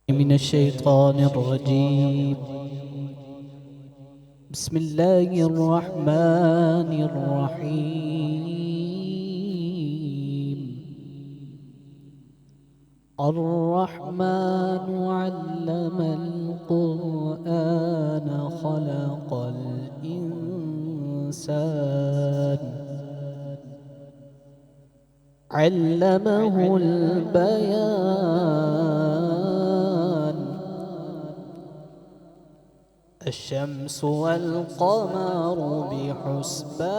من الشيطان الرجيم. بسم الله الرحمن الرحيم. الرحمن علم القرآن خلق الإنسان علمه البيان. الشمس والقمر بحسبان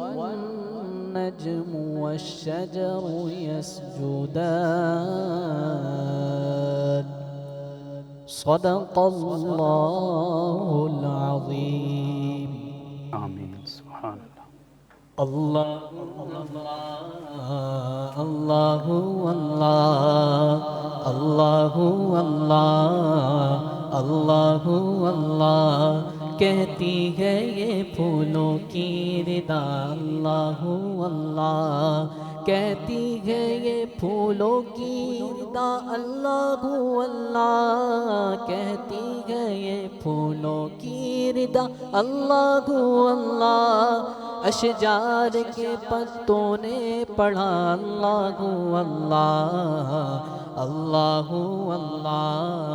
والنجم والشجر يسجدان. صدق الله العظيم. آمین. سبحان اللہ. اللہ اللہ اللہ اللہ اللہ اللہ اللہ کہتی ہے یہ پھولوں کی ردا. اللہ اللہ کہتی ہے یہ پھولوں کی ردا. اللہ اللہ کہتی ہے یہ پھولوں کی ردا. اللہ اللہ اشجار کے پتوں نے پڑھا. اللہ اللہ اللہ اللہ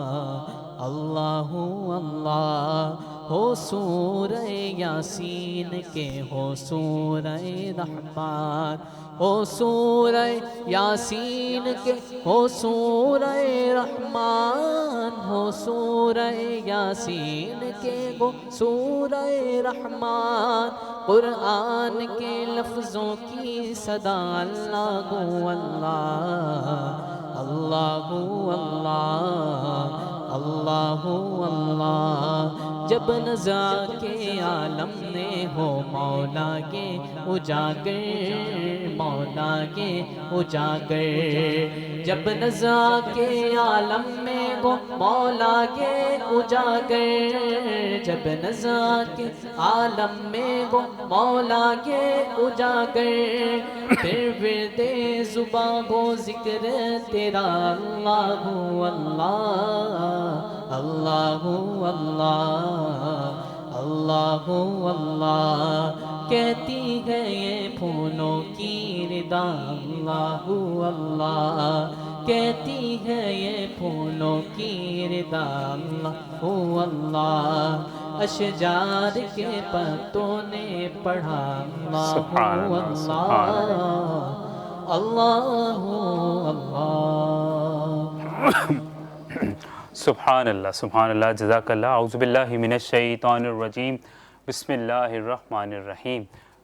اللہ اللہ ہو سورہ یاسین کے ہو سورہ رحمان. ہو سورہ یاسین کے ہو سورہ رحمان. ہو سورہ یاسین کے ہو سورہ رحمان. قرآن کے لفظوں کی صدا. اللہ اللہ اللہ اللہ اللہ اللہ جب نزا کے عالم نے ہو مولا کے اجاگر. مولا کے اجاگر جب نزا کے عالم میں ہو مولا کے اجاگر. جب نزا کے عالم میں ہو مولا کے اجاگر. پھر ورد زباں ہو ذکر تیرا. اللہ اللہ اللہ اللہ اللہ اللہ کہتی ہے یہ پھولوں کی ردا. اللہ اللہ کہتی ہے یہ پھولوں کی ردا. اللہ اللہ اشجار کے پتوں نے پڑھا. سبحان اللہ اللہ. سبحان اللہ. اللہ اللہ سبحان اللہ. سبحان اللہ. جزاک اللہ. اعوذ باللہ من الشیطان الرجیم. بسم اللہ الرحمن الرحیم.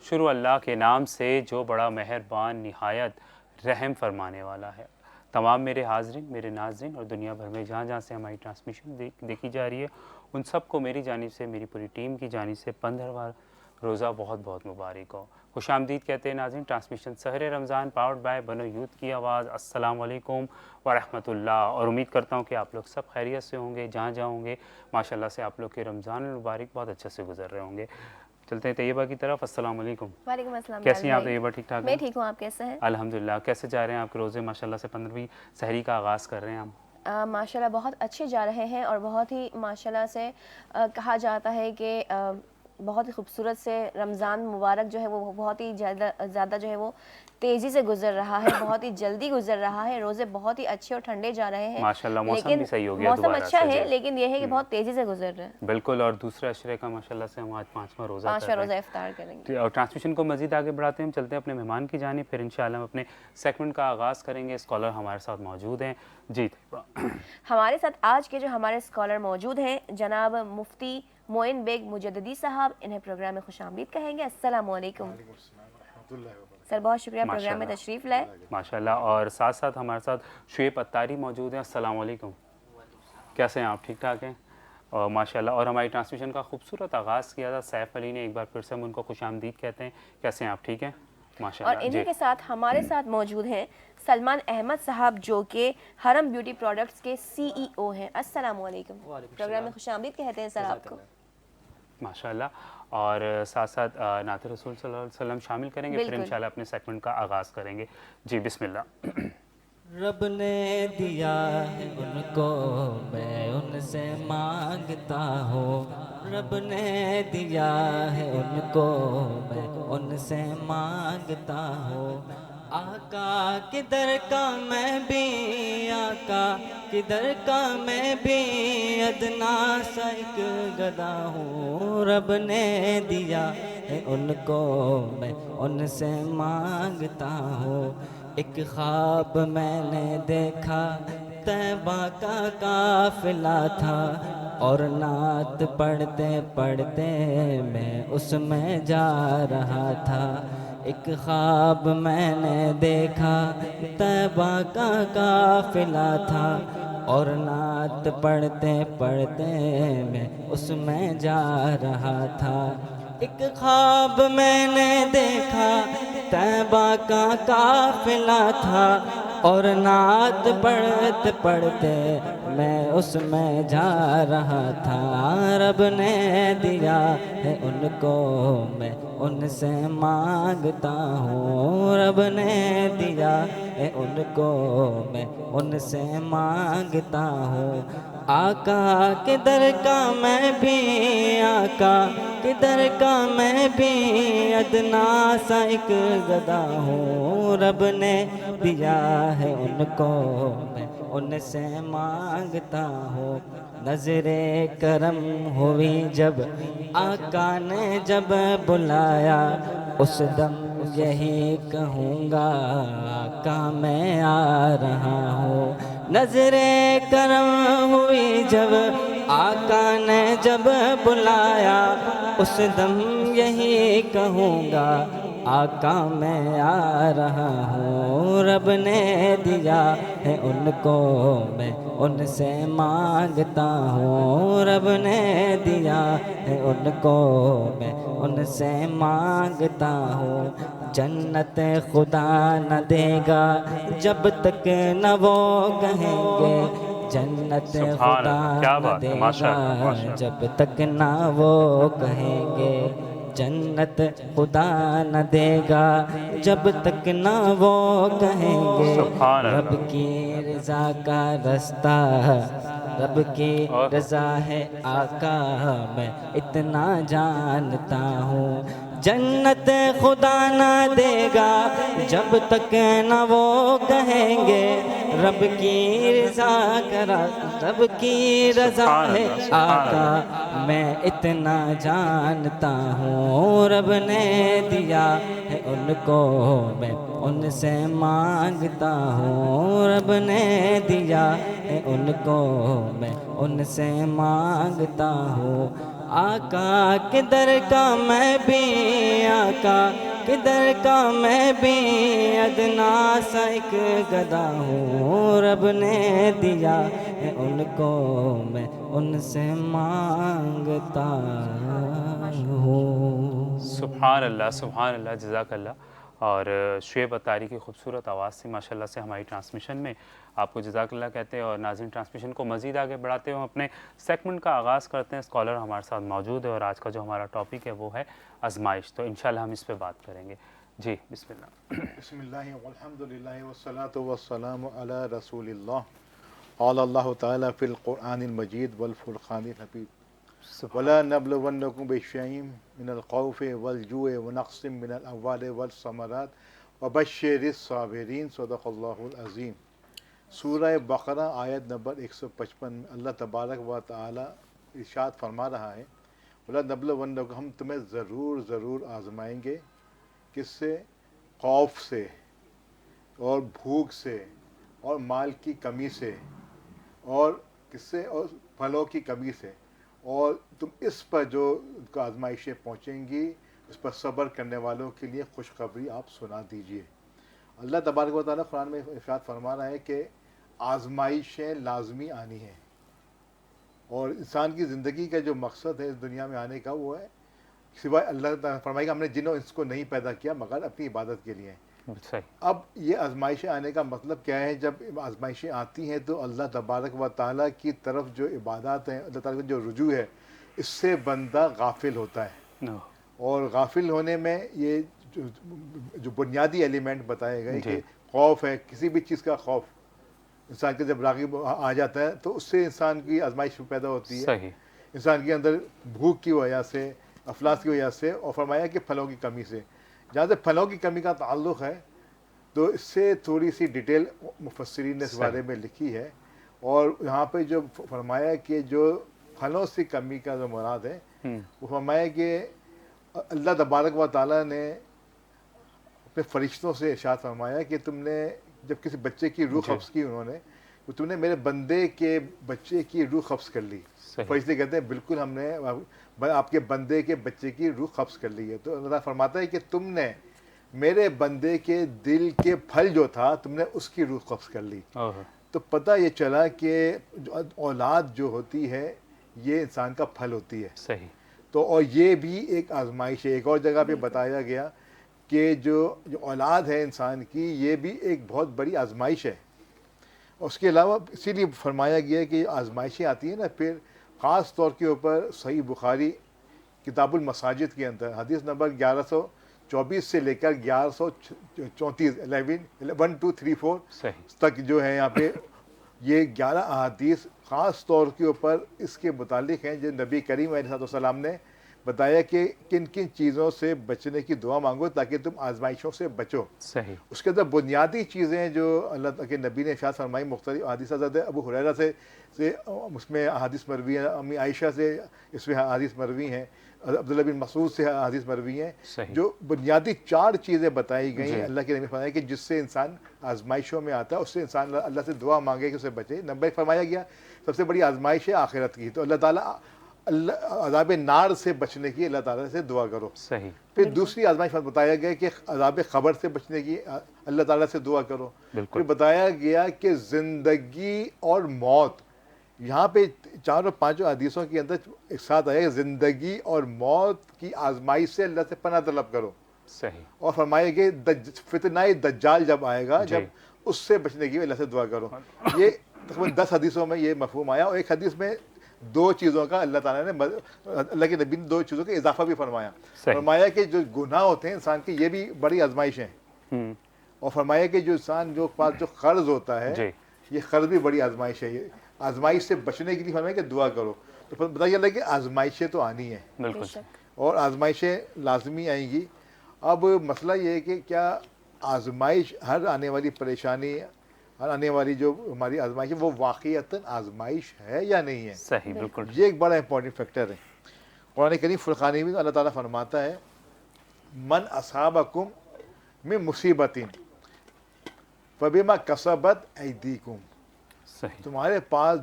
شروع اللہ کے نام سے جو بڑا مہربان نہایت رحم فرمانے والا ہے. تمام میرے حاضرین، میرے ناظرین اور دنیا بھر میں جہاں جہاں سے ہماری ٹرانسمیشن دیکھی جا رہی ہے، ان سب کو میری جانب سے، میری پوری ٹیم کی جانب سے 15واں روزہ بہت بہت مبارک ہو. خوش آمدید کہتے ہیں ناظرین. ٹرانسمیشن سحر رمضان پاورڈ بائی بنو یوتھ کی آواز. السلام علیکم ورحمۃ اللہ. اور امید کرتا ہوں کہ آپ لوگ سب خیریت سے ہوں گے، جہاں جہاں ہوں گے. ماشاءاللہ سے آپ لوگ کے رمضان المبارک بہت اچھے سے گزر رہے ہوں گے. چلتے ہیں طیبہ کی طرف. السلام علیکم. وعلیکم السلام. کیسی ہیں آپ طیبہ؟ ٹھیک ٹھاک میں ٹھیک ہوں، آپ کیسے ہیں؟ الحمدللہ. کیسے جا رہے ہیں آپ کے روزے؟ ماشاءاللہ سے 15ویں سحری کا آغاز کر رہے ہیں ہم. ماشاءاللہ بہت اچھے جا رہے ہیں اور بہت ہی ماشاءاللہ سے کہا جاتا ہے کہ بہت ہی خوبصورت سے رمضان مبارک جو ہے وہ بہت ہی زیادہ جو ہے وہ تیزی سے گزر رہا ہے، بہت ہی جلدی گزر رہا ہے. روزے بہت ہی اچھے اور ٹھنڈے جا رہے ہیں. ماشاءاللہ موسم بھی صحیح ہو گیا موسم دوبارہ اچھا سے. ہے، لیکن یہ ہے کہ بہت تیزی سے گزر رہا ہے. بالکل. اور دوسرے عشرے کا ماشاءاللہ سے ہم آج 5واں روزہ کر پانچواں رہے روزہ ہیں. افطار کریں گے. اور ٹرانسمیشن کو مزید آگے بڑھاتے ہیں. ہم چلتے ہیں اپنے مہمان کی جانب. پھر انشاءاللہ ہم اپنے سیگمنٹ کا آغاز کریں گے. اسکالر ہمارے ساتھ موجود ہیں. جی ہمارے ساتھ آج کے جو ہمارے اسکالر موجود ہیں جناب مفتی معین بیگ مجددی صاحب، انہیں پروگرام میں خوش آمدید کہیں گے. السلام علیکم سر، بہت شکریہ پروگرام میں تشریف لائے. ماشاءاللہ. اور ساتھ ساتھ ہمارے ساتھ شعیب اتاری موجود ہیں. السلام علیکم. کیسے ہیں آپ؟ ٹھیک ٹھاک ہیں؟ اور ماشاءاللہ. اور ہماری ٹرانسمیشن کا خوبصورت آغاز کیا تھا سیف علی نے. ایک بار پھر سے ہم ان کو خوش آمدید کہتے ہیں. کیسے ہیں آپ؟ ٹھیک ہیں ماشاءاللہ. اور انہی کے ساتھ ہمارے ساتھ موجود ہیں سلمان احمد صاحب، جو کہ حرم بیوٹی پروڈکٹس کے CEO ہیں. السلام علیکم. پروگرام میں خوش آمدید کہتے ہیں سر آپ کو. ماشاءاللہ. اور ساتھ ساتھ نعت رسول صلی اللہ علیہ وسلم شامل کریں گے، پھر بالکل۔ انشاءاللہ اپنے سیگمنٹ کا آغاز کریں گے. جی بسم اللہ. رب نے دیا ہے ان کو میں ان سے مانگتا ہوں، رب نے دیا ہے ان کو میں ان سے مانگتا ہوں. آقا کدھر کا میں بھی، آقا کدھر کا میں بھی ادنا سا ایک گدھا ہوں. رب نے دیا ہے ان کو میں ان سے مانگتا ہوں. ایک خواب میں نے دیکھا طیبہ کا قافلہ تھا، اور نعت پڑھتے پڑھتے میں اس میں جا رہا تھا. ایک خواب میں نے دیکھا طیبہ کا قافلہ تھا، اور نعت پڑھتے پڑھتے میں اس میں جا رہا تھا. ایک خواب میں نے دیکھا طیبہ کا قافلہ تھا، اور نعت پڑھتے پڑھتے میں اس میں جا رہا تھا. رب نے دیا ہے ان کو میں ان سے مانگتا ہوں، رب نے دیا ہے ان کو میں ان سے مانگتا ہوں. آقا کے در کا میں بھی، آقا کے در کا میں بھی ادنا سا ایک گدھا ہوں. رب نے دیا ہے ان کو میں ان سے مانگتا ہوں. نظر کرم ہوئی جب آقا نے جب بلایا، اس دم یہی کہوں گا آقا میں آ رہا ہوں. نظر کرم ہوئی جب آقا نے جب بلایا، اس دم یہی کہوں گا آقا میں آ رہا ہوں. رب نے دیا ہے ان کو میں ان سے مانگتا ہوں، رب نے دیا ہے ان کو میں ان سے مانگتا ہوں. جنت خدا نہ دے گا جب تک نہ وہ کہیں گے، جنت سبحان خدا اللہ، کیا نہ بات ہے، دے ماشاء گا اللہ ماشاء اللہ. جب تک نہ وہ کہیں گے. جنت خدا نہ دے گا جب تک نہ وہ کہیں گے. سبحان رب اللہ. کی رضا کا رستہ، رب کی رضا ہے آقا میں اتنا جانتا ہوں. جنت خدا نہ دے گا جب تک نہ وہ کہیں گے، رب کی رضا کا رب کی رضا ہے آقا میں اتنا جانتا ہوں. رب نے دیا ہے ان کو میں ان سے مانگتا ہوں، رب نے دیا ہے ان کو میں ان سے مانگتا ہوں. آقا کے در کا میں بھی، آقا کے در کا میں بھی ادنا سا ایک گدھا ہوں. رب نے دیا ہے ان کو میں ان سے مانگتا ہوں. سبحان اللہ سبحان اللہ، جزاک اللہ. اور شعیب اتاری کی خوبصورت آواز سے ماشاءاللہ سے ہماری ٹرانسمیشن میں آپ کو جزاک اللہ کہتے ہیں. اور ناظرین، ٹرانسمیشن کو مزید آگے بڑھاتے ہوئے اپنے سیگمنٹ کا آغاز کرتے ہیں. اسکالر ہمارے ساتھ موجود ہے، اور آج کا جو ہمارا ٹاپک ہے وہ ہے آزمائش. تو انشاءاللہ ہم اس پہ بات کریں گے. جی بسم اللہ. بسم اللہ والحمد للہ والصلاة والسلام علی رسول اللہ. قال اللہ تعالیٰ فی القرآن المجید والفرقان الحمید. ولا نبلونکم بشیء من الخوف والجوع ونقص من الاموال والثمرات وبشر الصابرین. صدق اللہ العظیم. سورہ بقرہ آیت نمبر 155 میں اللہ تبارک و تعالی ارشاد فرما رہا ہے، ولا نبلونکم، ہم تمہیں ضرور ضرور آزمائیں گے. کس سے؟ خوف سے اور بھوک سے اور مال کی کمی سے، اور کس سے؟ اور پھلوں کی کمی سے. اور تم اس پر جو آزمائشیں پہنچیں گی، اس پر صبر کرنے والوں کے لیے خوشخبری آپ سنا دیجئے. اللہ تبارک و تعالیٰ قرآن میں ارشاد فرما رہا ہے کہ آزمائشیں لازمی آنی ہیں، اور انسان کی زندگی کا جو مقصد ہے اس دنیا میں آنے کا وہ ہے، سوائے اللہ تعالیٰ فرمائے گا ہم نے جن و انس کو نہیں پیدا کیا مگر اپنی عبادت کے لیے. صحیح. اب یہ آزمائشیں آنے کا مطلب کیا ہے؟ جب آزمائشیں آتی ہیں تو اللہ تبارک و تعالیٰ کی طرف جو عبادات ہیں، اللہ تعالیٰ کا جو رجوع ہے، اس سے بندہ غافل ہوتا ہے. No. اور غافل ہونے میں یہ جو بنیادی ایلیمنٹ بتائے گئے جی. کہ خوف ہے، کسی بھی چیز کا خوف انسان کے جب راغب آ جاتا ہے تو اس سے انسان کی آزمائش پیدا ہوتی ہے، صحیح. انسان کے اندر بھوک کی وجہ سے، افلاس کی وجہ سے، اور فرمایا کہ پھلوں کی کمی سے. جہاں سے پھلوں کی کمی کا تعلق ہے تو اس سے تھوڑی سی ڈیٹیل مفسرین نے اس بارے میں لکھی ہے، اور یہاں پہ جو فرمایا کہ جو پھلوں سے کمی کا جو مراد ہے وہ فرمایا کہ اللہ تبارک و تعالیٰ نے اپنے فرشتوں سے ارشاد فرمایا کہ تم نے جب کسی بچے کی روح قبض کی انہوں نے، تو تم نے میرے بندے کے بچے کی روح قبض کر لی. فرشتے کہتے ہیں بالکل ہم نے آپ کے بندے کے بچے کی روح قبض کر لی ہے. تو اللہ فرماتا ہے کہ تم نے میرے بندے کے دل کے پھل جو تھا تم نے اس کی روح قبض کر لی. تو پتہ یہ چلا کہ اولاد جو ہوتی ہے یہ انسان کا پھل ہوتی ہے. صحیح. تو اور یہ بھی ایک آزمائش ہے. ایک اور جگہ پہ بتایا گیا کہ جو اولاد ہے انسان کی یہ بھی ایک بہت بڑی آزمائش ہے. اس کے علاوہ اسی لیے فرمایا گیا ہے کہ آزمائشیں آتی ہیں نا، پھر خاص طور کے اوپر صحیح بخاری کتاب المساجد کے اندر حدیث نمبر 1124 سے لے کر 1134 1 2 3 4 تک جو ہے یہاں پہ یہ 11 احادیث خاص طور کے اوپر اس کے متعلق ہیں جو نبی کریم علیہ السلام نے بتایا کہ کن کن چیزوں سے بچنے کی دعا مانگو تاکہ تم آزمائشوں سے بچو. صحیح. اس کے اندر بنیادی چیزیں جو اللہ کے نبی نے ارشاد فرمائی مختلف احادیث حضرت ابو ہریرہ سے اس میں احادیث مروی ہیں، امی عائشہ سے اس میں احادیث مروی ہیں، عبداللہ بن مسعود سے احادیث مروی ہیں. جو بنیادی 4 چیزیں بتائی گئی ہیں اللہ کے نبی نے فرمایا کہ جس سے انسان آزمائشوں میں آتا ہے اس سے انسان اللہ سے دعا مانگے کہ اسے بچے. نمبر 1 فرمایا گیا سب سے بڑی آزمائش ہے آخرت کی، تو اللہ تعالیٰ عذاب نار سے بچنے کی اللہ تعالیٰ سے دعا کرو. صحیح. پھر دوسری آزمائش بتایا گیا کہ عذاب قبر سے بچنے کی اللہ تعالیٰ سے دعا کرو. پھر بتایا گیا کہ زندگی اور موت، یہاں پہ 4 اور 5 حدیثوں کے اندر ایک ساتھ آیا کہ زندگی اور موت کی آزمائش سے اللہ سے پناہ طلب کرو. صحیح. اور فرمایا کہ فتنہ دجال جب آئے گا جب اس سے بچنے کی اللہ سے دعا کرو. یہ تقریباً 10 حدیثوں میں یہ مفہوم آیا، اور ایک حدیث میں 2 چیزوں کا اللہ تعالیٰ نے اللہ کے نبی نے 2 چیزوں کا اضافہ بھی فرمایا. فرمایا کہ جو گناہ ہوتے ہیں انسان کے یہ بھی بڑی آزمائش ہیں، اور فرمایا کہ جو انسان جو پاس جو قرض ہوتا ہے یہ قرض بھی بڑی آزمائش ہے. یہ آزمائش سے بچنے کے لیے فرمایا کہ دعا کرو. تو بتائیے اللہ کہ آزمائشیں تو آنی ہیں، بالکل، اور آزمائشیں لازمی آئیں گی. اب مسئلہ یہ ہے کہ کیا آزمائش، ہر آنے والی پریشانی، ہر آنے والی جو ہماری آزمائش ہے وہ واقعتاً آزمائش ہے یا نہیں ہے؟ صحیح، بالکل. یہ ایک بڑا امپورٹنٹ فیکٹر ہے. قرآن کریم فرقان میں اللہ تعالیٰ فرماتا ہے من اصابکم من مصیبت فبما کسبت ایدیکم. صحیح. تمہارے پاس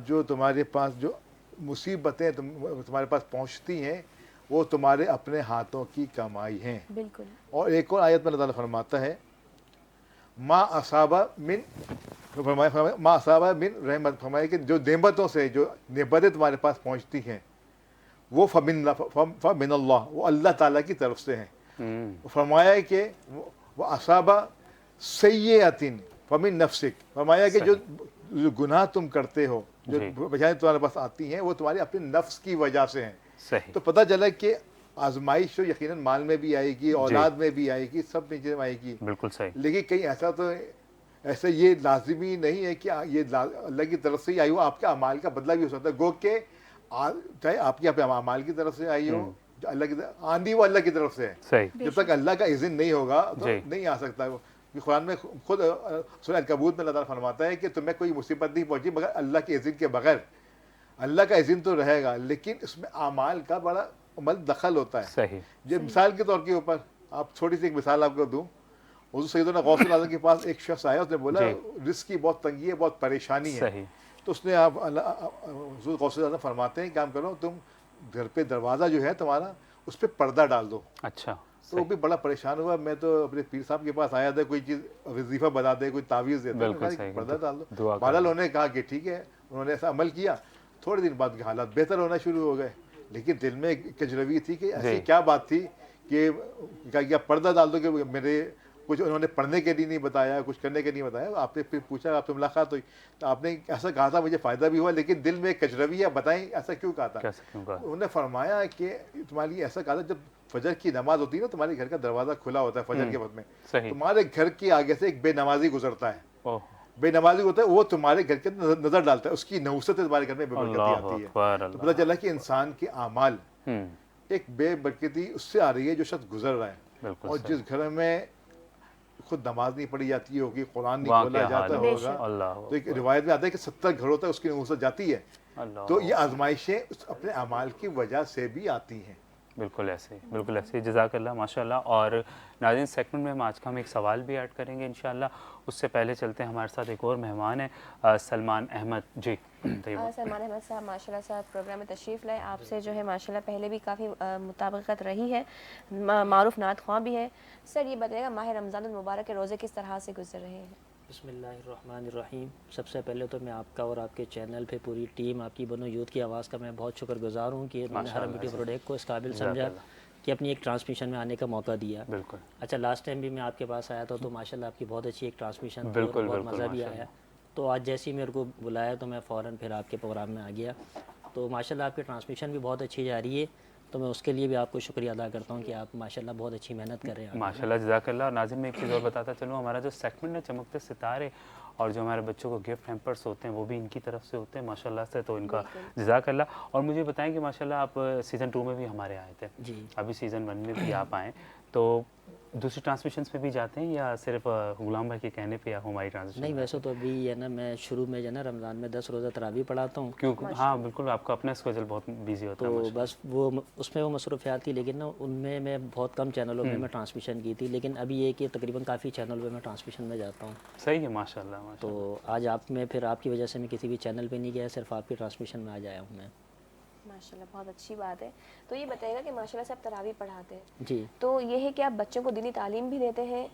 جو مصیبتیں تمہارے پاس پہنچتی ہیں وہ تمہارے اپنے ہاتھوں کی کمائی ہیں. بالکل. اور ایک اور آیت میں اللہ تعالیٰ فرماتا ہے ما اصابہ من رحمت، فرمایا کہ جو نعمتوں سے جو نعمتیں تمہارے پاس پہنچتی ہیں وہ فمن اللہ، وہ اللہ تعالیٰ کی طرف سے ہیں. فرمایا کہ وہ اصابہ سیئۃ فمن نفسک، فرمایا کہ جو گناہ تم کرتے ہو، جو بجائے تمہارے پاس آتی ہیں وہ تمہارے اپنے نفس کی وجہ سے ہیں. تو پتہ چلا کہ آزمائش تو یقیناً مال میں بھی آئے گی، اولاد میں بھی آئے گی، سب چیزیں آئے گی. بالکل صحیح. لیکن کہیں ایسا یہ لازمی نہیں ہے کہ یہ اللہ کی طرف سے ہی آئی ہو، آپ کے اعمال کا بدلہ بھی ہو سکتا ہے. گو کہ چاہے آپ کے اعمال کی طرف سے آئی ہو، اللہ کی آندھی وہ اللہ کی طرف سے ہے. صحیح. جب تک اللہ کا اذن نہیں ہوگا تو نہیں آ سکتا. قرآن میں خود سورہ العنکبوت میں اللہ تعالیٰ فرماتا ہے کہ تمہیں کوئی مصیبت نہیں پہنچی مگر اللہ کے اذن کے بغیر. اللہ کا اذن تو رہے گا لیکن اس میں اعمال کا بڑا دخل ہوتا ہے. صحیح. جو مثال کے طور کے اوپر آپ چھوٹی سی ایک مثال آپ کو دوں. حضور سیدنا غوث الاعظم کے پاس ایک شخص آیا، اس نے بولا رزق کی بہت تنگی ہے، بہت پریشانی ہے. تو اس نے حضور غوث الاعظم فرماتے ہیں کام کرو تم گھر پہ دروازہ جو ہے تمہارا اس پہ پردہ ڈال دو. اچھا. تو وہ بھی بڑا پریشان ہوا. میں تو اپنے پیر صاحب کے پاس آیا تھا کوئی چیز وظیفہ بتا دے، کوئی تعویذ دے دے، پردہ ڈال دو. بہرحال انہوں نے کہا کہ ٹھیک ہے، انہوں نے ایسا عمل کیا. تھوڑے دن بعد کے حالات بہتر ہونا شروع ہو گئے، لیکن دل میں کجروی تھی کہ ایسی کیا بات تھی کہ کیا پردہ ڈال دو کہ میرے کچھ انہوں نے پڑھنے کے لیے نہیں بتایا، کچھ کرنے کے نہیں بتایا. آپ نے پھر پوچھا، آپ سے ملاقات ہوئی تو آپ نے ایسا کہا تھا مجھے فائدہ بھی ہوا لیکن دل میں کجروی ہے، بتائیں ایسا کیوں کہا تھا؟ انہوں نے فرمایا کہ تمہارے لیے ایسا کہا تھا جب فجر کی نماز ہوتی ہے نا، تمہارے گھر کا دروازہ کھلا ہوتا ہے فجر کے وقت میں، صحیح. تمہارے گھر کے آگے سے ایک بے نمازی گزرتا ہے، اوہ بے نمازی ہوتا ہے، وہ تمہارے گھر کے نظر ڈالتا ہے، اس کی نحوست تمہارے گھر میں بے برکتی اللہ آتی ہے. اکبر. تو اللہ پتہ چلا کہ انسان کے اعمال ہوں ایک بے برکتی اس سے آ رہی ہے جو شخص گزر رہا ہے. بالکل اور صحیح. جس گھر میں خود نماز نہیں پڑھی جاتی ہوگی، قرآن نہیں وہاں کھولا کیا حال جاتا بے ہوگا، شک. اللہ تو ایک اکبر. روایت میں آتا ہے کہ 70 گھر ہوتا ہے، اس کی نحوست جاتی ہے. اللہ تو یہ آزمائشیں اپنے اعمال کی وجہ سے بھی آتی ہیں. بالکل ایسے ہی، بالکل ایسے ہی. جزاک اللہ ماشاء اللہ. اور ناظرین سیکنڈ میں ہم آج کا ہم ایک سوال بھی ایڈ کریں گے انشاءاللہ. اس سے پہلے چلتے ہیں، ہمارے ساتھ ایک اور مہمان ہیں سلمان احمد جی. سلمان احمد صاحب ماشاء اللہ صاحب پروگرام میں تشریف لائے. آپ سے جو ہے ماشاء اللہ پہلے بھی کافی مطابقت رہی ہے، معروف نعت خواں بھی ہے. سر یہ بتائیے گا ماہ رمضان المبارک کے روزے کس طرح سے گزر رہے ہیں؟ بسم اللہ الرحمن الرحیم. سب سے پہلے تو میں آپ کا اور آپ کے چینل پہ پوری ٹیم، آپ کی بنو یوتھ کی آواز کا میں بہت شکر گزار ہوں کہ انہوں نے ہر میڈیا پروڈکٹ کو اس قابل سمجھا کہ اپنی ایک ٹرانسمیشن میں آنے کا موقع دیا. بالکل اچھا لاسٹ ٹائم بھی میں آپ کے پاس آیا تھا تو ماشاءاللہ آپ کی بہت اچھی ایک ٹرانسمیشن تھی اور بالکل بہت بالکل مزہ بھی ماشاء آیا. تو آج جیسے ہی میرے کو بلایا تو میں فوراً پھر آپ کے پروگرام میں آ گیا. تو ماشاءاللہ آپ کی ٹرانسمیشن بھی بہت اچھی جا رہی ہے، تو میں اس کے لیے بھی آپ کو شکریہ ادا کرتا ہوں کہ آپ ماشاءاللہ بہت اچھی محنت کر رہے ہیں. ماشاء اللہ جزاک اللہ. اور ناظرین میں ایک چیز اور بتاتا چلوں، ہمارا جو سیگمنٹ ہے چمکتے ستارے، اور جو ہمارے بچوں کو گفٹ ہیمپرس ہوتے ہیں وہ بھی ان کی طرف سے ہوتے ہیں ماشاء اللہ سے، تو ان کا جزاک اللہ. اور مجھے بتائیں کہ ماشاء اللہ آپ سیزن 2 میں بھی ہمارے آئے تھے، جی ابھی سیزن 1 میں بھی آپ آئیں، تو دوسری ٹرانسمیشنس پہ بھی جاتے ہیں یا صرف غلام بھائی کے کہنے پہ یا ہماری ٹرانسمیشن؟ نہیں ویسے تو ابھی ہے نا میں شروع میں جو ہے نا رمضان میں 10 روزہ تراویح پڑھاتا ہوں، کیونکہ ہاں بالکل آپ کا اپنا اسکیجول بہت بیزی ہوتا ہے تو بس وہ اس میں وہ مصروفیات تھی، لیکن نا ان میں بہت کم چینلوں میں ٹرانسمیشن کی تھی. لیکن ابھی یہ کہ تقریباً کافی چینل پہ میں ٹرانسمیشن میں جاتا ہوں. صحیح ہے ماشاء اللہ ماشاء تو اللہ. آج آپ میں پھر آپ کی وجہ سے میں کسی بھی چینل پہ نہیں گیا، صرف آپ کی ٹرانسمیشن میں آ جایا ہوں میں. ماشاء اللہ بہت اچھی بات ہے. تو یہ بتائیے گا کہ ماشاء اللہ سے آپ تراویح پڑھاتے ہیں، جی تو یہ ہے کہ آپ بچوں کو دینی تعلیم بھی دیتے ہیں؟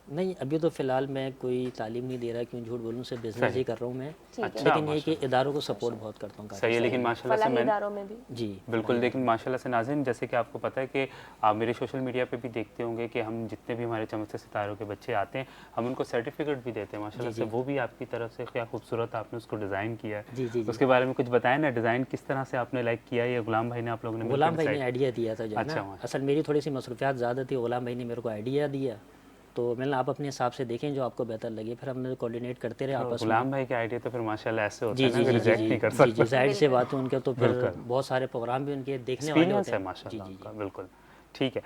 نہیں ابھی تو فی الحال میں کوئی تعلیم نہیں دے رہا، کیوں جھوٹ بولوں سے بزنس ہی کر رہا ہوں میں. لیکن یہ کہ اداروں کو سپورٹ بہت کرتا ہوں کافی. صحیح ہے. لیکن ماشاء اللہ سے فلاحی میں اداروں میں بھی جی بالکل، لیکن ماشاء اللہ سے ناظرین جیسے کہ آپ کو پتہ ہے کہ آپ میرے سوشل میڈیا پہ بھی دیکھتے ہوں گے کہ ہم جتنے بھی ہمارے چمکتے ستاروں کے بچے آتے ہیں ہم ان کو سرٹیفکیٹ بھی دیتے ہیں ماشاء اللہ سے. وہ بھی آپ کی طرف سے کیا خوبصورت آپ نے اس کو ڈیزائن کیا ہے. جی جی اس کے بارے میں کچھ بتائیں نا، ڈیزائن کس طرح سے آپ نے لائک کیا ہے، یا غلام بھائی نے آپ لوگوں نے مل غلام کے بھائی نے آئیڈیا دیا تھا جو ہے نا. اصل میری تھوڑی سی مصروفیات زیادہ تھی، غلام بھائی نے میرے کو آئیڈیا دیا، تو میں نے آپ اپنے حساب سے دیکھیں جو آپ کو بہتر لگے، پھر ہم نے کوارڈینیٹ کرتے رہے آپس میں. غلام بھائی کے آئیڈیا تو پھر ماشاء اللہ ایسے ہوتے جی ہیں نا جی کہ جی ریجیکٹ جی نہیں کر جی سکتے. جی ظاہر سے بات ہے، ان کے تو پھر بہت سارے پروگرام بھی ان کے دیکھنے والے ایکسپیرینس ہوتے ہے ہیں. ماشاء جی اللہ جی آپ کا. جی بالکل ٹھیک ہے.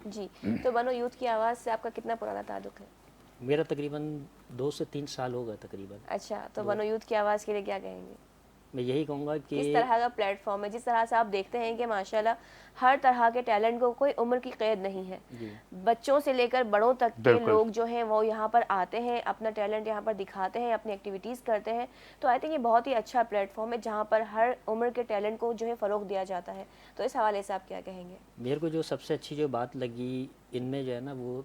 جی. تو بنو یوتھ کی آواز سے آپ کا کتنا پرانا تعلق ہے؟ میرا تقریباً 2 سے 3 سال ہو گئے تقریباً. اچھا، تو بنو یوتھ کی آواز کے لیے کیا کہیں گے؟ میں یہی کہوں گا کہ کس طرح کا پلیٹ فارم ہے، جس طرح سے آپ دیکھتے ہیں کہ ماشاءاللہ ہر طرح کے ٹیلنٹ کو کوئی عمر کی قید نہیں ہے، بچوں سے لے کر بڑوں تک کے لوگ جو ہیں وہ یہاں پر آتے ہیں، اپنا ٹیلنٹ یہاں پر دکھاتے ہیں، اپنی ایکٹیویٹیز کرتے ہیں. تو آئی تھنک یہ بہت ہی اچھا پلیٹ فارم ہے جہاں پر ہر عمر کے ٹیلنٹ کو جو ہے فروغ دیا جاتا ہے. تو اس حوالے سے آپ کیا کہیں گے؟ میرے کو جو سب سے اچھی جو بات لگی ان میں جو ہے نا، وہ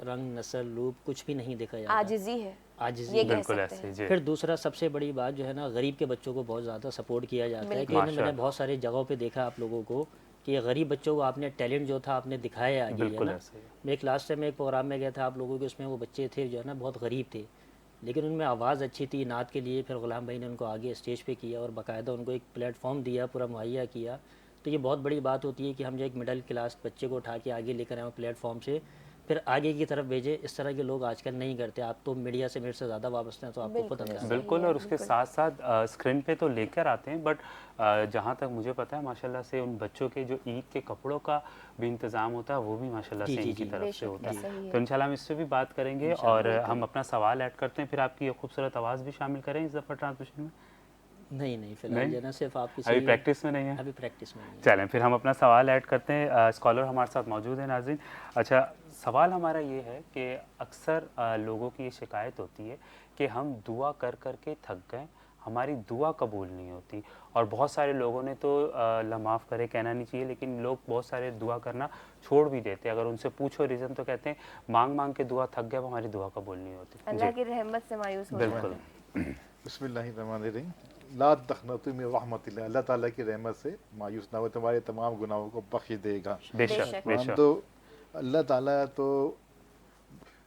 رنگ نسل روپ کچھ بھی نہیں دیکھا جاتا. عاجزی ہے، عاجزی. یہ کہہ سکتے ہیں. پھر دوسرا سب سے بڑی بات جو ہے نا، غریب کے بچوں کو بہت زیادہ سپورٹ کیا جاتا ہے. کہ میں نے بہت ساری جگہوں پہ دیکھا آپ لوگوں کو کہ غریب بچوں کو آپ نے ٹیلنٹ جو تھا آپ نے دکھایا آگے ہے نا. میں ایک لاسٹ ٹائم ایک پروگرام میں گیا تھا آپ لوگوں کے، اس میں وہ بچے تھے جو ہے نا بہت غریب تھے، لیکن ان میں آواز اچھی تھی نعت کے لیے. پھر غلام بھائی نے ان کو آگے اسٹیج پہ کیا اور باقاعدہ ان کو ایک پلیٹ فارم دیا، پورا مہیا کیا. تو یہ بہت بڑی بات ہوتی ہے کہ ہم جو ایک مڈل کلاس بچے کو اٹھا کے آگے لے کر آئیں پلیٹ فارم سے، پھر آگے کی طرف بھیجے. اس طرح کے لوگ آج کل نہیں کرتے. آپ تو میڈیا سے میرے سے زیادہ وابستہ ہیں تو آپ کو خود اندازہ. بالکل. اور اس کے ساتھ ساتھ اسکرین پہ تو لے کر آتے ہیں، بٹ جہاں تک مجھے پتا ہے ماشاء اللہ سے ان بچوں کے جو عید کے کپڑوں کا بھی انتظام ہوتا ہے وہ بھی ماشاء اللہ سے ان کی طرف سے ہوتا ہے. تو انشاءاللہ ہم اس سے بھی بات کریں گے اور ہم اپنا سوال ایڈ کرتے ہیں، پھر آپ کی یہ خوبصورت آواز بھی شامل کریں اس دفعہ ٹرانسمیشن میں. نہیں فی الحال جو ہے نا صرف آپ کی ابھی پریکٹس میں نہیں ہے. ابھی پریکٹس میں نہیں ہے. چلیں پھر ہم اپنا سوال ایڈ کرتے ہیں. اسکالر ہمارے ساتھ موجود ہیں ناظرین. اچھا سوال ہمارا یہ ہے کہ اکثر لوگوں کی یہ شکایت ہوتی ہے کہ ہم دعا کر کر کے تھک گئے، ہماری دعا قبول نہیں ہوتی. اور بہت سارے لوگوں نے تو اللہ معاف کرے کہنا نہیں چاہیے، لیکن لوگ بہت سارے دعا کرنا چھوڑ بھی دیتے ہیں. اگر ان سے پوچھو ریزن تو کہتے ہیں مانگ مانگ کے دعا تھک گئے، وہ ہماری دعا قبول نہیں ہوتی. اللہ کی رحمت سے مایوس ہو جاتے ہیں. بالکل. بسم اللہ الرحمن الرحیم. لا تقنطوا من رحمت اللہ. اللہ تعالیٰ کی رحمت سے مایوس نہ ہو، تمہارے تمام گناہوں کو بخش دے گا. بے شک بے شک. تو اللہ تعالیٰ تو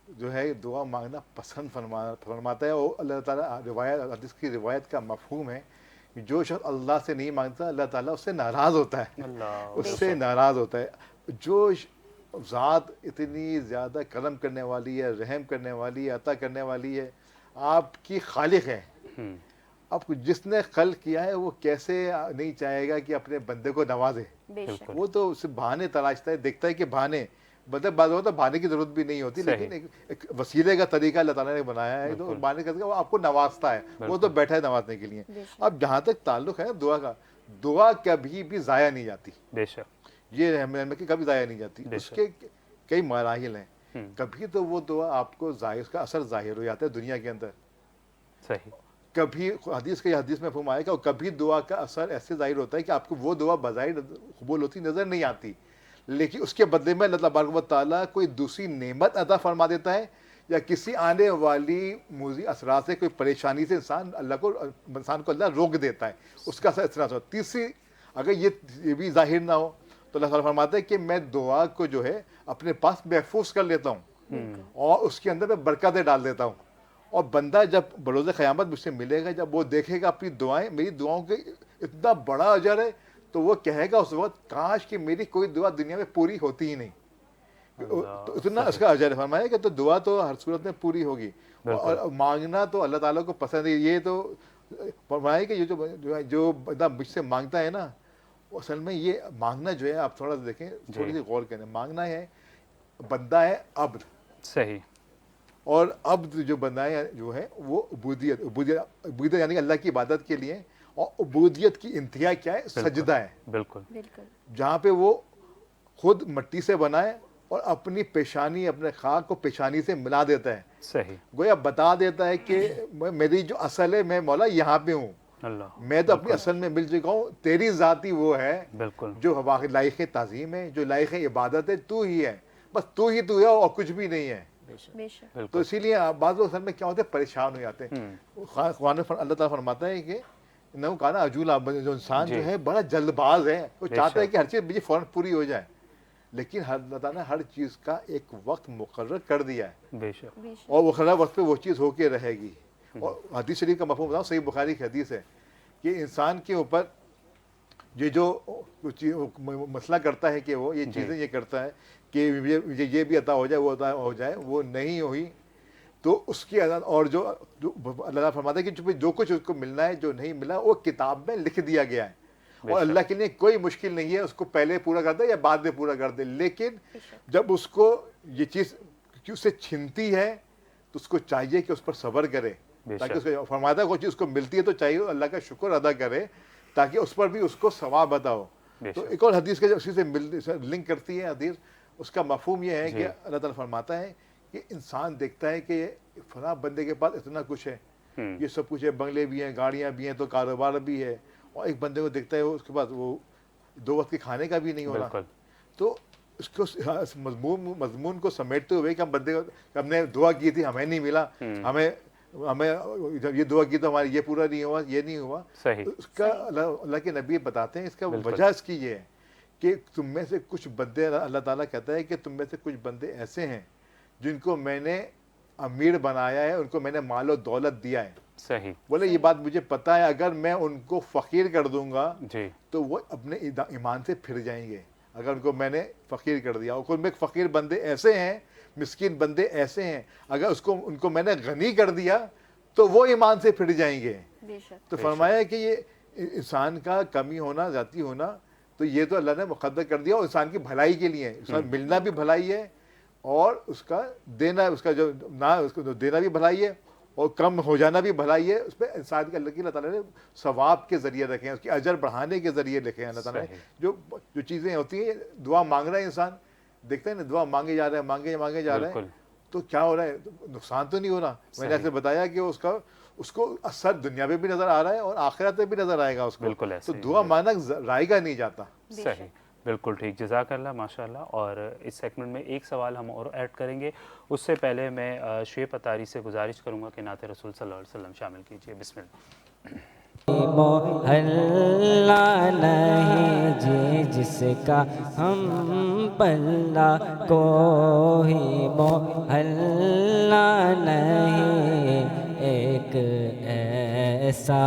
جو ہے دعا مانگنا پسند فرماتا ہے. اور اللہ تعالیٰ روایت حدیث کی روایت کا مفہوم ہے جو شخص اللہ سے نہیں مانگتا اللہ تعالیٰ اس سے ناراض ہوتا ہے، اللہ اس سے ناراض ہوتا ہے۔ جو ذات اتنی زیادہ کرم کرنے والی ہے، رحم کرنے والی ہے، عطا کرنے والی ہے، آپ کی خالق ہے، اب جس نے خلق کیا ہے وہ کیسے نہیں چاہے گا کہ اپنے بندے کو نوازے؟ بے شک وہ تو صرف بہانے تلاشتا ہے، دیکھتا ہے کہ بہانے، مطلب بعض ہوتا ہے بہانے کی ضرورت بھی نہیں ہوتی، لیکن ایک وسیلے کا طریقہ اللہ تعالیٰ نے بنایا ہے، تو بہانے کا طریقہ وہ آپ کو نوازتا ہے، وہ تو بیٹھا ہے نوازنے کے لیے۔ اب جہاں تک تعلق ہے نا دعا کا، دعا کبھی بھی ضائع نہیں جاتی، بے شک، یہ رحمت کی کبھی ضائع نہیں جاتی، اس کے کئی مراحل ہیں، کبھی تو وہ دعا آپ کو ظاہر، اس کا اثر ظاہر ہو جاتا ہے دنیا کے اندر، صحیح، کبھی حدیث میں مفہوم آئے گا، اور کبھی دعا کا اثر ایسے ظاہر ہوتا ہے کہ آپ کو وہ دعا بظاہر قبول ہوتی نظر نہیں آتی، لیکن اس کے بدلے میں اللہ تبارک و تعالیٰ کوئی دوسری نعمت عطا فرما دیتا ہے، یا کسی آنے والی موذی اثرات سے، کوئی پریشانی سے انسان کو اللہ روک دیتا ہے، اس کا اثر اس طرح سے ہوتا ہے۔ تیسری، اگر یہ بھی ظاہر نہ ہو تو اللہ تعالیٰ فرماتا ہے کہ میں دعا کو جو ہے اپنے پاس محفوظ کر لیتا ہوں، اور اس کے اندر میں برکتیں ڈال دیتا ہوں، اور بندہ جب بروز قیامت مجھ سے ملے گا، جب وہ دیکھے گا اپنی دعائیں، میری دعاؤں کے اتنا بڑا اجر ہے، تو وہ کہے گا اس وقت کاش کہ میری کوئی دعا دنیا میں پوری ہوتی ہی نہیں، تو اتنا اس کا اجر ہے۔ فرمایا کہ تو دعا تو ہر صورت میں پوری ہوگی، اور مانگنا تو اللہ تعالیٰ کو پسند ہے۔ یہ تو فرمایا کہ یہ جو بندہ مجھ سے مانگتا ہے نا، اصل میں یہ مانگنا جو ہے، آپ تھوڑا سا دیکھیں، تھوڑی سی غور کریں، مانگنا ہے، بندہ ہے عبد، صحیح، اور عبد جو بندہ ہے جو ہے وہ عبودیت یعنی اللہ کی عبادت کے لیے، اور عبودیت کی انتہا کیا ہے؟ سجدہ ہے، بالکل، بالکل جہاں پہ وہ خود مٹی سے بنائے اور اپنی پیشانی، اپنے خاک کو پیشانی سے ملا دیتا ہے، صحیح، گویا بتا دیتا ہے کہ میری جو اصل ہے، میں مولا یہاں پہ ہوں، اللہ، میں تو اپنی اصل میں مل چکا ہوں، تیری ذاتی وہ ہے بالکل، جو لائق تعظیم ہے، جو لائق عبادت ہے، تو ہی ہے، بس تو ہی ہے، اور کچھ بھی نہیں ہے۔ بے شک تو اسی لیے بعض لوگ اصل میں کیا ہوتے ہیں، پریشان ہو جاتے ہیں۔ قرآن اللہ تعالیٰ فرماتا ہے کہ نہ کہنا عجولا، جو انسان جو ہے بڑا جلد باز ہے، وہ چاہتا ہے کہ ہر چیز مجھے فوراً پوری ہو جائے، لیکن اللہ تعالیٰ نے ہر چیز کا ایک وقت مقرر کر دیا ہے، بے شک، اور وہ مقررہ وقت پہ وہ چیز ہو کے رہے گی۔ اور حدیث شریف کا مفہوم بتاؤں، صحیح بخاری کی حدیث ہے کہ انسان کے اوپر یہ جو مسئلہ کرتا ہے کہ وہ یہ چیزیں یہ کرتا ہے کہ مجھے یہ بھی عطا ہو جائے، وہ عطا ہو جائے، وہ نہیں ہوئی، تو اس کی اور جو اللہ فرماتا ہے کہ جو کچھ اس کو ملنا ہے، جو نہیں ملا وہ کتاب میں لکھ دیا گیا ہے، اور اللہ کے لیے کوئی مشکل نہیں ہے اس کو پہلے پورا کر دے یا بعد میں پورا کر دے، لیکن جب اس کو یہ چیز اس سے چھنتی ہے تو اس کو چاہیے کہ اس پر صبر کرے، تاکہ اس کو فرماتا ہے کوئی چیز اس کو ملتی ہے تو چاہیے اللہ کا شکر ادا کرے، تاکہ اس پر بھی اس کو ثواب عطا ہو۔ تو ایک اور حدیث کا جو اسی سے لنک کرتی ہے حدیث، اس کا مفہوم یہ ہے کہ اللہ تعالیٰ فرماتا ہے کہ انسان دیکھتا ہے کہ فلاں بندے کے پاس اتنا کچھ ہے، یہ سب کچھ ہے، بنگلے بھی ہیں، گاڑیاں بھی ہیں، تو کاروبار بھی ہے، اور ایک بندے کو دیکھتا ہے اس کے پاس وہ 2 وقت کے کھانے کا بھی نہیں ہو رہا، تو اس کو مضمون کو سمیٹتے ہوئے کہ ہم بندے کو، ہم نے دعا کی تھی ہمیں نہیں ملا، ہمیں یہ دعا کی تو ہماری یہ پورا نہیں ہوا، یہ نہیں ہوا، اس کا اللہ کے نبی بتاتے ہیں اس کا وجہ اس کی یہ ہے کہ تم میں سے کچھ بندے، اللہ تعالیٰ کہتا ہے کہ تم میں سے کچھ بندے ایسے ہیں جن کو میں نے امیر بنایا ہے، ان کو میں نے مال و دولت دیا ہے، صحیح، بولے یہ بات مجھے پتا ہے، اگر میں ان کو فقیر کر دوں گا تو وہ اپنے ایمان سے پھر جائیں گے، اگر ان کو میں نے فقیر کر دیا، اور میں فقیر بندے ایسے ہیں، مسکین بندے ایسے ہیں، اگر ان کو میں نے غنی کر دیا تو وہ ایمان سے پھر جائیں گے۔ تو فرمایا کہ یہ انسان کا کمی ہونا، ذاتی ہونا، تو یہ تو اللہ نے مقدر کر دیا، اور انسان کی بھلائی کے لیے، انسان ملنا بھی بھلائی ہے، اور اس کا دینا، اس کا جو نہ اس کو دینا بھی بھلائی ہے، اور کم ہو جانا بھی بھلائی ہے، اس پہ انسان کے اللہ تعالیٰ نے ثواب کے ذریعے رکھے ہیں، اس کی اجر بڑھانے کے ذریعے لکھے ہیں اللہ تعالیٰ نے۔ جو چیزیں ہوتی ہیں، دعا مانگ رہا ہے انسان، دیکھتے ہیں نا دعا مانگے جا رہا ہے، مانگے جا رہا ہے، تو کیا ہو رہا ہے؟ نقصان تو نہیں ہو رہا۔ میں نے ایسے بتایا کہ اس کو اثر دنیا میں بھی نظر آ رہا ہے اور آخرت میں بھی نظر آئے گا اس کو، تو دعا مانگنا رائے گا نہیں جاتا۔ صحیح، بالکل ٹھیک، جزاک اللہ، ماشاء اللہ۔ اور اس سیگمنٹ میں ایک سوال ہم اور ایڈ کریں گے، اس سے پہلے میں شعیب اتاری سے گزارش کروں گا کہ نعت رسول صلی اللہ علیہ وسلم شامل کیجیے۔ بسم اللہ۔ محلہ نہیں جی جس کا ہم پلہ، کوئی محلہ نہیں، ایک ایسا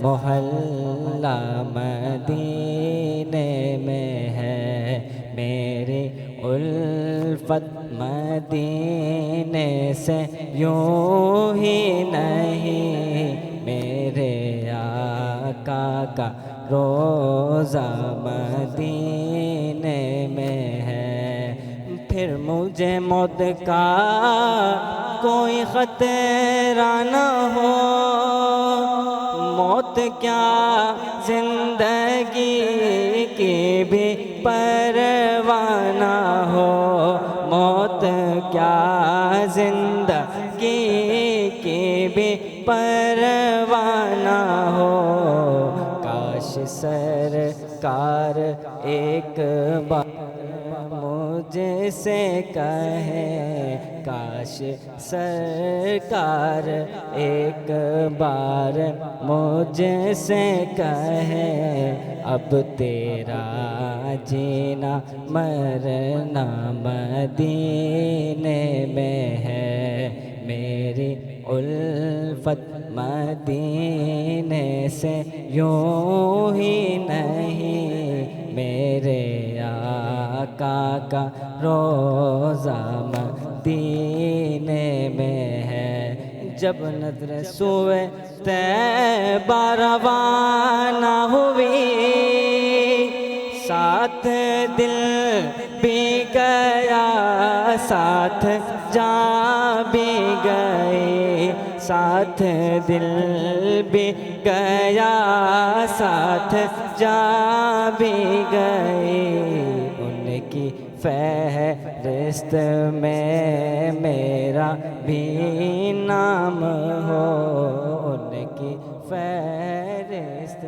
محلہ مدینے میں ہے، میری الفت مدینے سے یوں ہی نہیں، میرے آقا کا روزہ مدینے میں ہے۔ پھر مجھے موت کا کوئی خطرہ نہ ہو، موت کیا زندگی کی بھی پرواہ نہ ہو، موت کیا زندگی کی بھی پرواہ نہ ہو۔ کاش سرکار ایک بار مجھ سے کہے، کاش سرکار ایک بار مجھ سے کہے، اب تیرا جینا مرنا مدینے میں ہے، میری الفت مدینے سے یوں ہی نہیں، میرے آقا کا روزہ مدینے میں ہے۔ جب نظر سوئے طیبہ روانہ ہوئی، ساتھ دل بھی گیا ساتھ جان بھی گئی، ساتھ دل بھی گیا ساتھ جان بھی گئی، ان کی فہرست میں میرا بھی نام ہو، ان کی فہرست